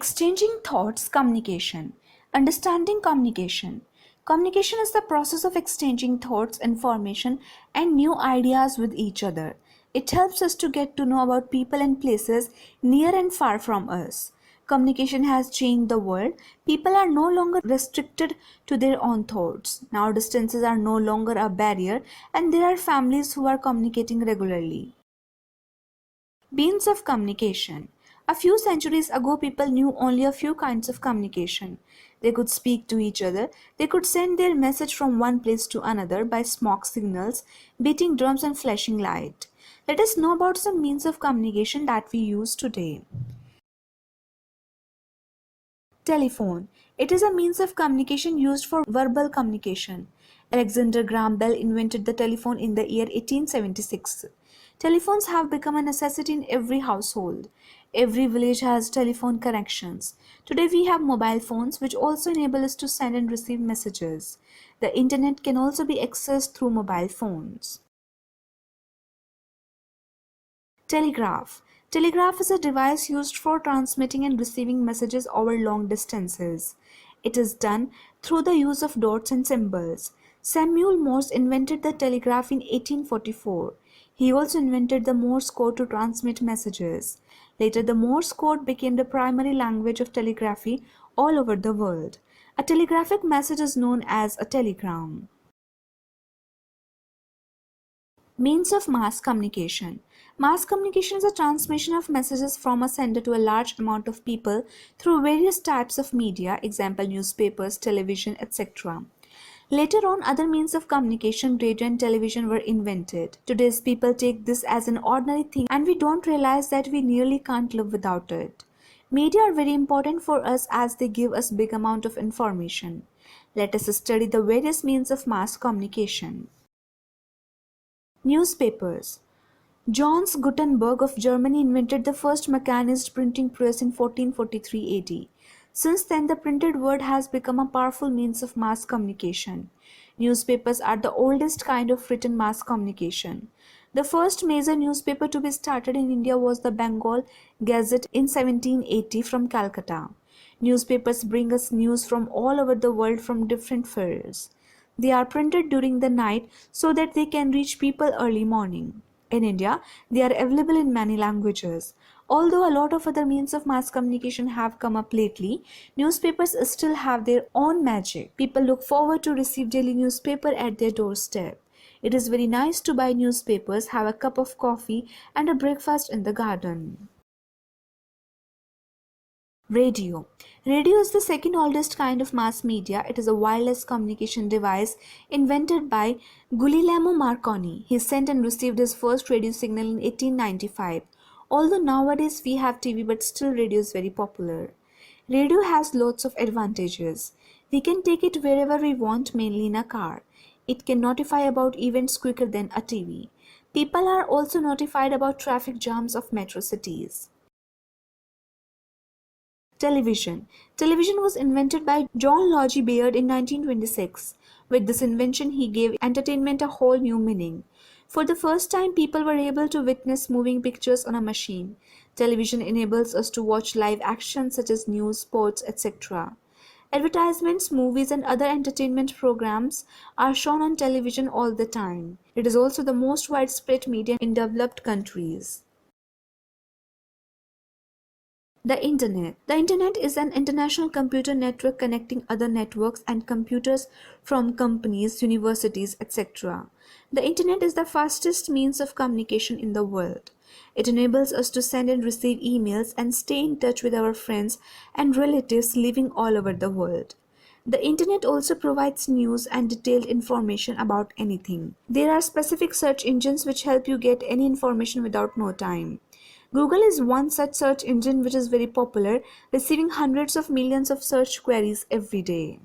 Exchanging thoughts, communication. Understanding communication. Communication is the process of exchanging thoughts, information, and new ideas with each other. It helps us to get to know about people and places near and far from us. Communication has changed the world. People are no longer restricted to their own thoughts. Now distances are no longer a barrier, and there are families who are communicating regularly. Means of communication. A few centuries ago, people knew only a few kinds of communication. They could speak to each other. They could send their message from one place to another by smoke signals, beating drums, and flashing light. Let us know about some means of communication that we use today. Telephone. It is a means of communication used for verbal communication. Alexander Graham Bell invented the telephone in the year 1876. Telephones have become a necessity in every household. Every village has telephone connections. Today we have mobile phones which also enable us to send and receive messages. The internet can also be accessed through mobile phones. Telegraph. Telegraph is a device used for transmitting and receiving messages over long distances. It is done through the use of dots and symbols. Samuel Morse invented the telegraph in 1844. He also invented the Morse code to transmit messages. Later, the Morse code became the primary language of telegraphy all over the world. A telegraphic message is known as a telegram. Means of mass communication. Mass communication is a transmission of messages from a sender to a large amount of people through various types of media, example newspapers, television, etc. Later on, other means of communication, radio and television, were invented. Today's people take this as an ordinary thing and we don't realize that we nearly can't live without it. Media are very important for us as they give us big amount of information. Let us study the various means of mass communication. Newspapers. Johannes Gutenberg of Germany invented the first mechanized printing press in 1443 AD. Since then, the printed word has become a powerful means of mass communication. Newspapers are the oldest kind of written mass communication. The first major newspaper to be started in India was the Bengal Gazette in 1780 from Calcutta. Newspapers bring us news from all over the world from different fields. They are printed during the night so that they can reach people early morning. In India, they are available in many languages. Although a lot of other means of mass communication have come up lately, newspapers still have their own magic. People look forward to receive daily newspaper at their doorstep. It is very nice to buy newspapers, have a cup of coffee and a breakfast in the garden. Radio. Radio is the second oldest kind of mass media. It is a wireless communication device invented by Guglielmo Marconi. He sent and received his first radio signal in 1895. Although nowadays we have TV, but still radio is very popular. Radio has lots of advantages. We can take it wherever we want, mainly in a car. It can notify about events quicker than a TV. People are also notified about traffic jams of metro cities. Television. Television was invented by John Logie Baird in 1926. With this invention, he gave entertainment a whole new meaning. For the first time, people were able to witness moving pictures on a machine. Television enables us to watch live action such as news, sports, etc. Advertisements, movies, and other entertainment programs are shown on television all the time. It is also the most widespread medium in developed countries. The Internet. The Internet is an international computer network connecting other networks and computers from companies, universities, etc. The Internet is the fastest means of communication in the world. It enables us to send and receive emails and stay in touch with our friends and relatives living all over the world. The Internet also provides news and detailed information about anything. There are specific search engines which help you get any information without no time. Google is one such search engine which is very popular, receiving hundreds of millions of search queries every day.